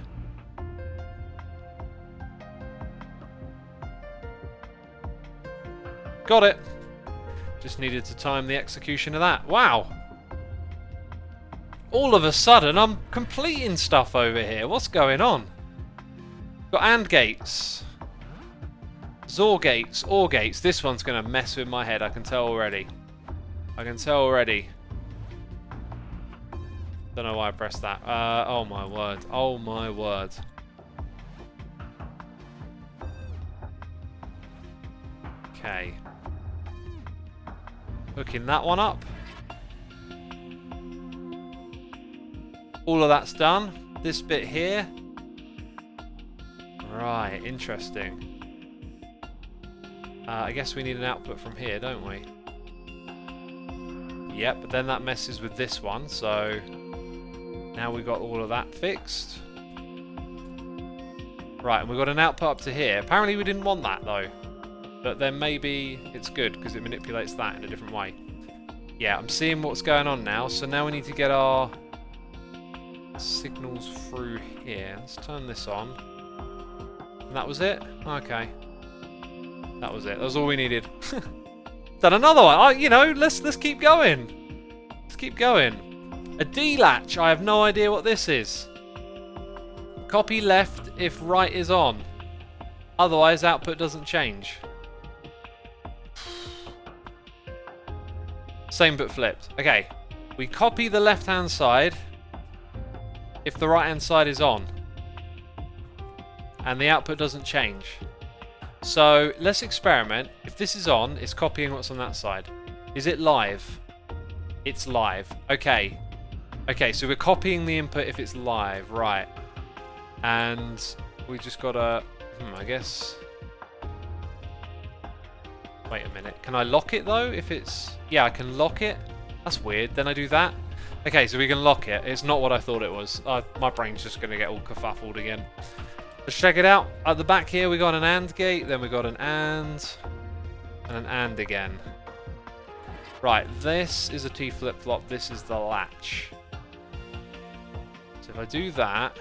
A: Got it. Just needed to time the execution of that. Wow. All of a sudden, I'm completing stuff over here. What's going on? Got AND gates. XOR gates. OR gates. This one's going to mess with my head. I can tell already. I can tell already. Don't know why I pressed that. Oh my word. Oh my word. Okay. Hooking that one up. All of that's done. This bit here. Right, interesting. I guess we need an output from here, don't we? Yep, but then that messes with this one, so now we've got all of that fixed. Right, and we've got an output up to here. Apparently we didn't want that though. But then maybe it's good because it manipulates that in a different way. Yeah, I'm seeing what's going on now. So now we need to get our signals through here. Let's turn this on. And that was it? Okay. That was it. That was all we needed. Done another one. Oh, you know, let's keep going. Let's keep going. A D latch. I have no idea what this is. Copy left if right is on. Otherwise, output doesn't change. Same but flipped. Okay. We copy the left-hand side if the right-hand side is on. And the output doesn't change. So, let's experiment. If this is on, it's copying what's on that side. Is it live? It's live. Okay. Okay, so we're copying the input if it's live. Right. And we just gotta... I guess... Wait a minute. Can I lock it though? If it's... Yeah, I can lock it. That's weird. Then I do that. Okay, so we can lock it. It's not what I thought it was. My brain's just going to get all kerfuffled again. Let's check it out. At the back here we got an AND gate. Then we got an and an AND again. Right, this is a T flip-flop. This is the latch. So if I do that...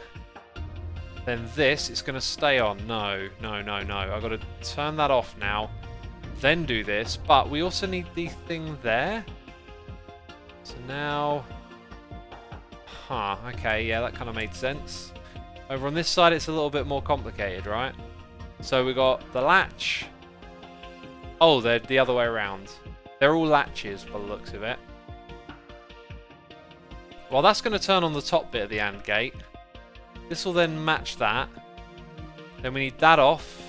A: Then this, it's going to stay on. No, no, no, no. I've got to turn that off now. Then do this. But we also need the thing there. So now... Huh, okay, yeah, that kind of made sense. Over on this side, it's a little bit more complicated, right? So we got the latch. Oh, they're the other way around. They're all latches by the looks of it. Well, that's going to turn on the top bit of the AND gate. This will then match that. Then we need that off.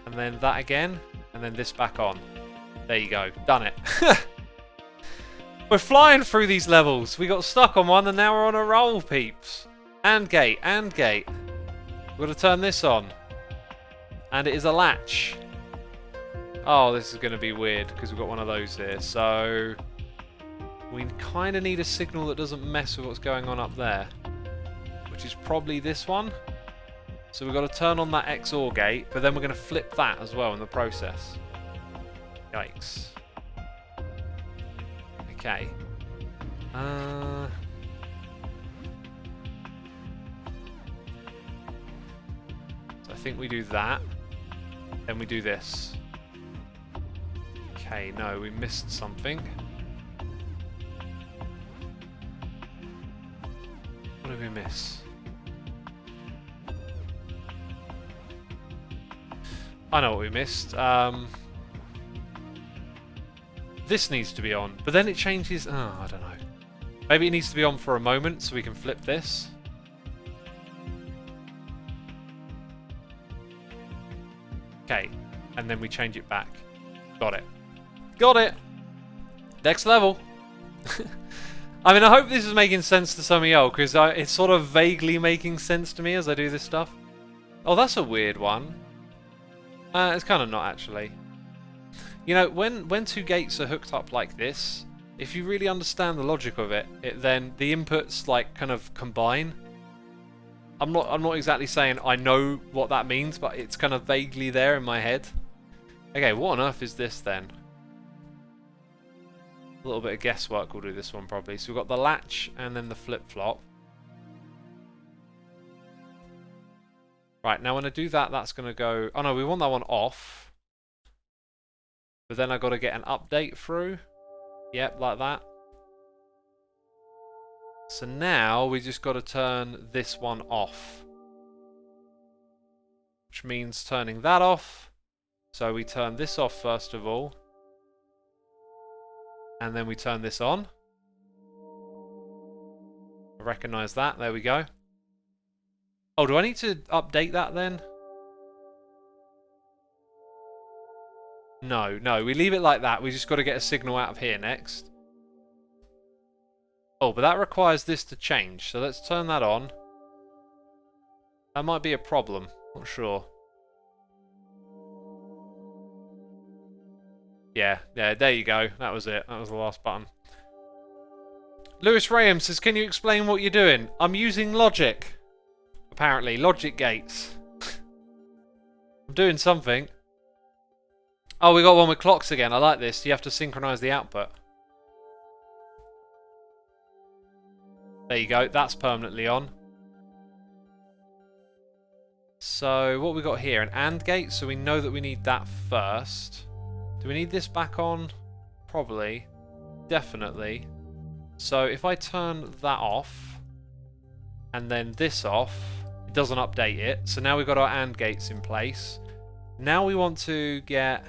A: And then that again. And then this back on. There you go. Done it. We're flying through these levels. We got stuck on one and now we're on a roll, peeps. AND gate. AND gate. We've got to turn this on. And it is a latch. Oh, this is going to be weird because we've got one of those here. So we kind of need a signal that doesn't mess with what's going on up there. Which is probably this one. So we've got to turn on that XOR gate, but then we're going to flip that as well in the process. Yikes. Okay. So I think we do that. Then we do this. Okay, no, we missed something. What did we miss? I know what we missed. This needs to be on, but then it changes. Oh, I don't know. Maybe it needs to be on for a moment so we can flip this. Okay, and then we change it back. Got it. Got it! Next level! I mean, I hope this is making sense to some of y'all, because it's sort of vaguely making sense to me as I do this stuff. Oh, that's a weird one. It's kind of not, actually. You know, when two gates are hooked up like this, if you really understand the logic of it, then the inputs, like, kind of combine. I'm not exactly saying I know what that means, but it's kind of vaguely there in my head. Okay, what on earth is this then? A little bit of guesswork will do this one probably. So we've got the latch and then the flip-flop. Right, now when I do that, that's going to go... Oh no, we want that one off. But then I've got to get an update through. Yep, like that. So now we just got to turn this one off. Which means turning that off. So we turn this off first of all. And then we turn this on. I recognise that. There we go. Oh, do I need to update that then? No, no. We leave it like that. We just got to get a signal out of here next. Oh, but that requires this to change. So let's turn that on. That might be a problem. Not sure. Yeah, there you go. That was it. That was the last button. Lewis Rayham says, can you explain what you're doing? I'm using logic. Apparently, logic gates. I'm doing something. Oh, we got one with clocks again. I like this. You have to synchronize the output. There you go. That's permanently on. So, what we got here? An AND gate. So we know that we need that first. Do we need this back on? Probably. Definitely. So if I turn that off, and then this off, it doesn't update it. So now we've got our AND gates in place. Now we want to get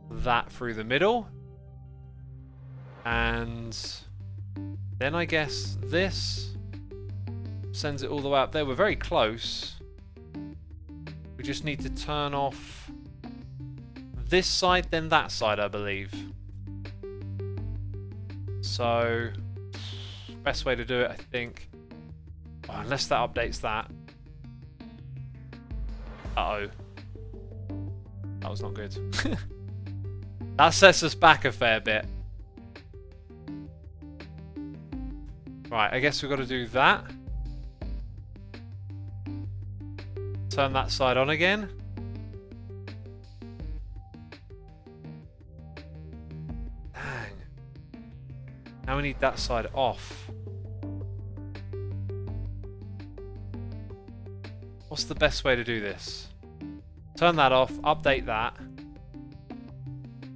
A: that through the middle. And then I guess this sends it all the way up there. We're very close. We just need to turn off this side, then that side, I believe. So, best way to do it, I think. Oh, unless that updates that. Uh-oh. That was not good. That sets us back a fair bit. Right, I guess we've got to do that. Turn that side on again. Now we need that side off. What's the best way to do this? Turn that off, update that.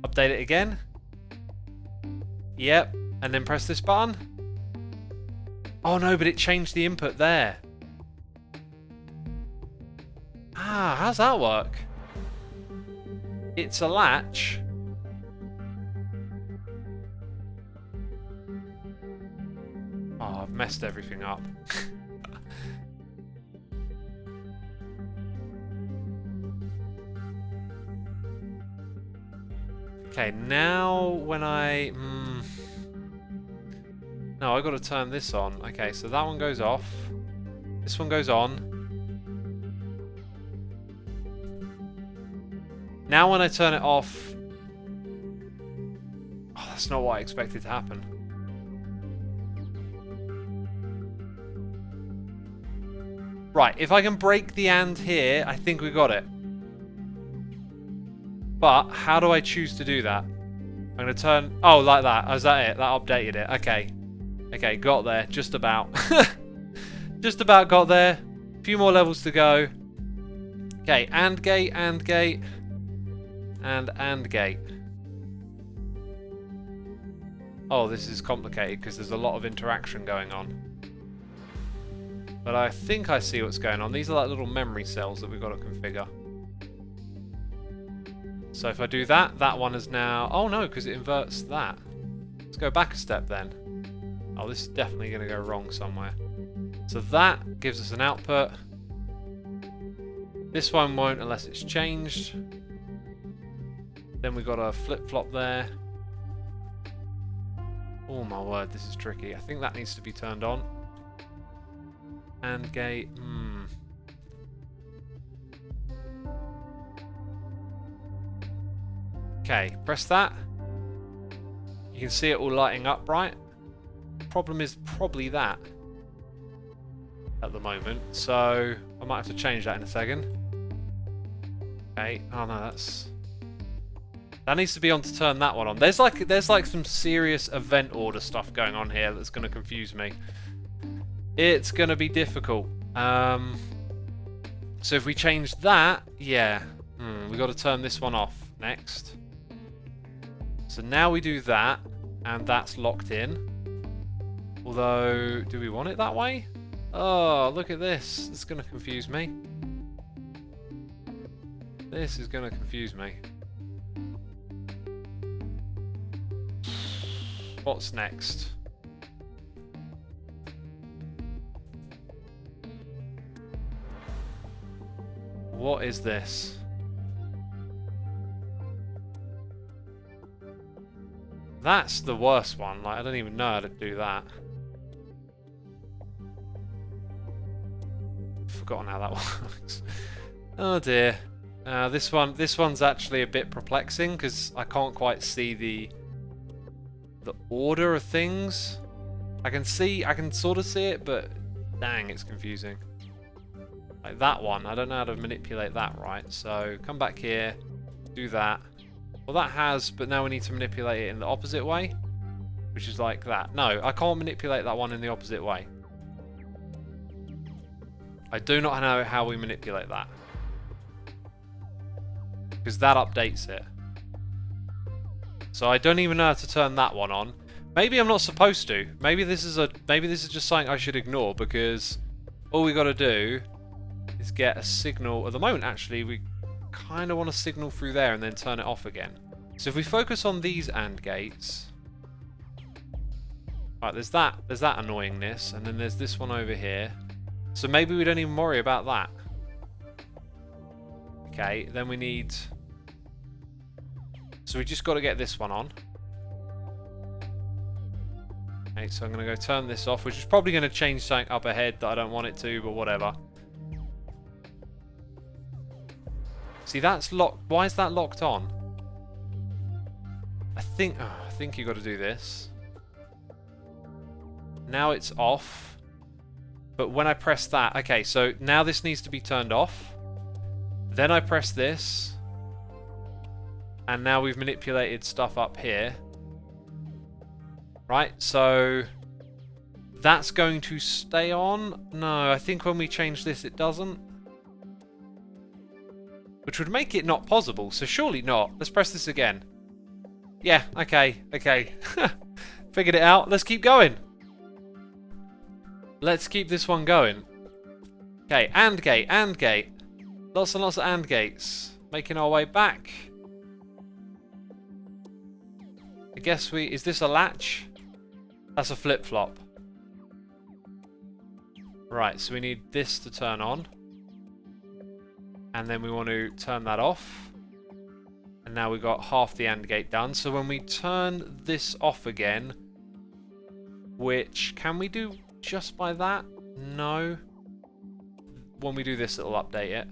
A: Update it again. Yep, and then press this button. Oh no, but it changed the input there. Ah, how's that work? It's a latch. Oh, I've messed everything up. Okay, now when I... No, I got to turn this on. Okay, so that one goes off. This one goes on. Now when I turn it off... Oh, that's not what I expected to happen. Right, if I can break the AND here, I think we got it. But, how do I choose to do that? I'm going to turn... Oh, like that. Oh, is that it? That updated it. Okay. Okay, got there. Just about. Just about got there. A few more levels to go. Okay, AND gate, AND gate. And AND gate. Oh, this is complicated because there's a lot of interaction going on. But I think I see what's going on. These are like little memory cells that we've got to configure. So if I do that, that one is now... Oh no, because it inverts that. Let's go back a step then. Oh, this is definitely going to go wrong somewhere. So that gives us an output. This one won't unless it's changed. Then we've got a flip-flop there. Oh my word, this is tricky. I think that needs to be turned on. AND gate. Okay, press that. You can see it all lighting up, right? Problem is probably that. at the moment. So I might have to change that in a second. Okay. Oh no, that needs to be on to turn that one on. There's like some serious event order stuff going on here that's going to confuse me. It's going to be difficult. So if we change that, yeah, we got to turn this one off next. So now we do that, and that's locked in. Although, do we want it that way? Oh, look at this. It's going to confuse me. This is going to confuse me. What's next? What is this? That's the worst one. Like, I don't even know how to do that. Forgotten how that works. Oh dear. This one's actually a bit perplexing because I can't quite see the order of things. I can sort of see it, but dang, it's confusing. Like that one, I don't know how to manipulate that right. So come back here, do that. Well, that has, but now we need to manipulate it in the opposite way, which is like that. No, I can't manipulate that one in the opposite way. I do not know how we manipulate that, because that updates it. So I don't even know how to turn that one on. Maybe I'm not supposed to. Maybe this is just something I should ignore, because all we got to do is get a signal. At the moment, actually, we kind of want to signal through there and then turn it off again. So if we focus on these AND gates, right, there's that annoyingness, and then there's this one over here. So maybe we don't even worry about that. Okay, then we need. So we just got to get this one on. Okay, so I'm going to go turn this off, which is probably going to change something up ahead that I don't want it to, but whatever. See, that's locked. Why is that locked on? I think you got to do this. Now it's off. But when I press that, okay, so now this needs to be turned off. Then I press this. And now we've manipulated stuff up here. Right, so that's going to stay on. No, I think when we change this, it doesn't. Which would make it not possible, so surely not. Let's press this again. Yeah, okay. Figured it out. Let's keep going. Let's keep this one going. Okay, AND gate. Lots and lots of AND gates. Making our way back. I guess is this a latch? That's a flip-flop. Right, so we need this to turn on. And then we want to turn that off. And now we've got half the AND gate done. So when we turn this off again, which can we do just by that? No. When we do this, it'll update it.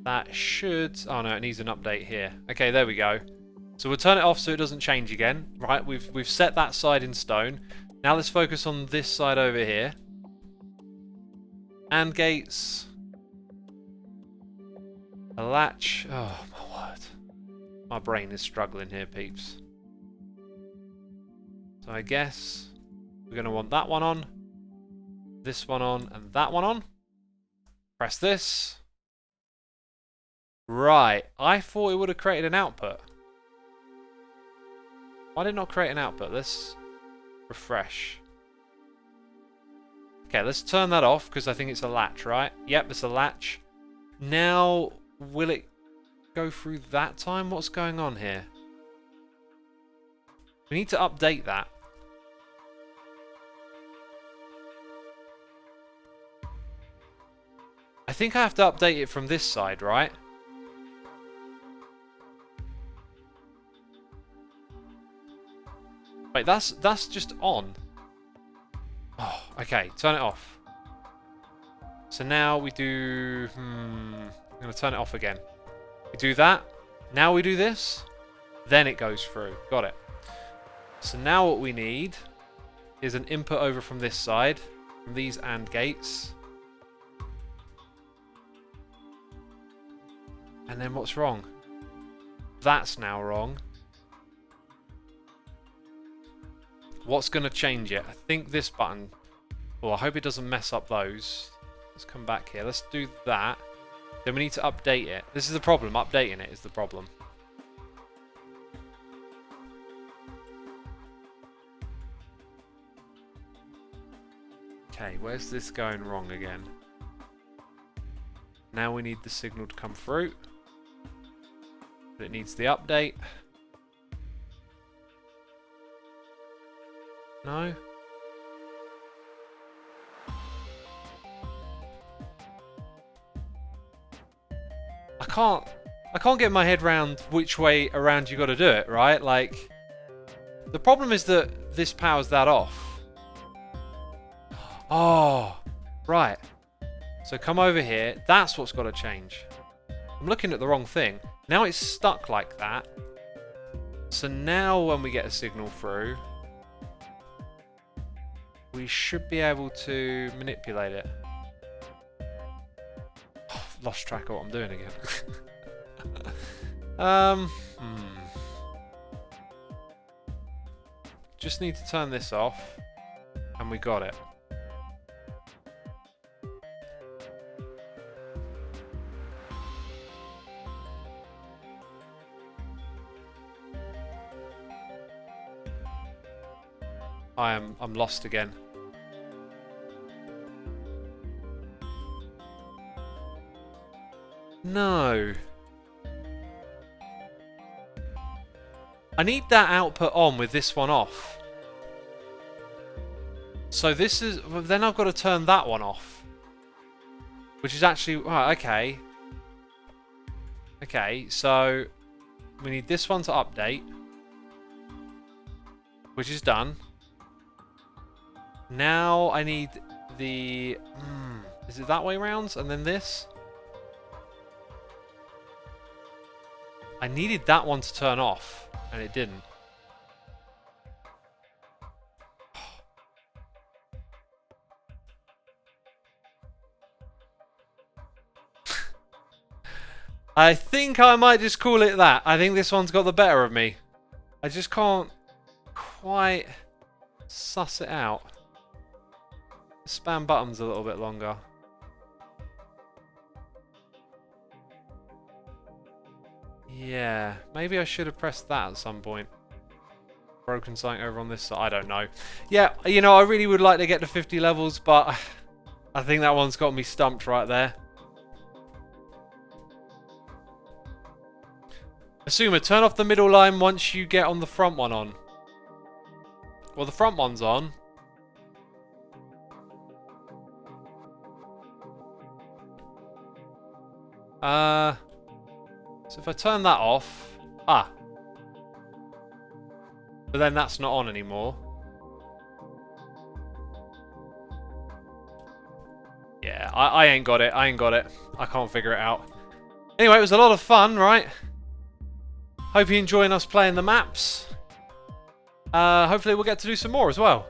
A: That should. Oh no, it needs an update here. Okay, there we go. So we'll turn it off so it doesn't change again. Right, we've set that side in stone. Now let's focus on this side over here. AND gates. A latch. Oh my word. My brain is struggling here, peeps. So I guess we're going to want that one on, this one on, and that one on. Press this. Right. I thought it would have created an output. Why did it not create an output? Let's refresh. Okay, let's turn that off because I think it's a latch, right? Yep, it's a latch. Now, will it go through that time? What's going on here? We need to update that. I think I have to update it from this side, right? Wait, that's just on. Oh, okay, turn it off. So now we do... I'm going to turn it off again. We do that. Now we do this. Then it goes through. Got it. So now what we need is an input over from this side. from these AND gates. And then what's wrong? That's now wrong. What's going to change it? I think this button. Well, I hope it doesn't mess up those. Let's come back here. Let's do that. Then we need to update it. This is the problem. Updating it is the problem. Okay, where's this going wrong again? Now we need the signal to come through. But it needs the update. No? I can't get my head round which way around you got to do it, right? Like, the problem is that this powers that off. Oh, right. So come over here. That's what's got to change. I'm looking at the wrong thing. Now it's stuck like that. So now when we get a signal through, we should be able to manipulate it. Oh, I've lost track of what I'm doing again. Just need to turn this off, and we got it. I'm lost again. No. I need that output on with this one off. So this is... Well, then I've got to turn that one off. Which is actually... Right, okay. Okay, so... We need this one to update. Which is done. Now I need the... is it that way round? And then this? I needed that one to turn off. And it didn't. I think I might just call it that. I think this one's got the better of me. I just can't quite suss it out. Spam buttons a little bit longer. Yeah, maybe I should have pressed that at some point. Broken something over on this side. I don't know. Yeah, you know, I really would like to get to 50 levels, but I think that one's got me stumped right there. Xisuma, turn off the middle line once you get on the front one on. Well, the front one's on. So if I turn that off... Ah. But then that's not on anymore. Yeah, I ain't got it. I ain't got it. I can't figure it out. Anyway, it was a lot of fun, right? Hope you're enjoying us playing the maps. Hopefully we'll get to do some more as well.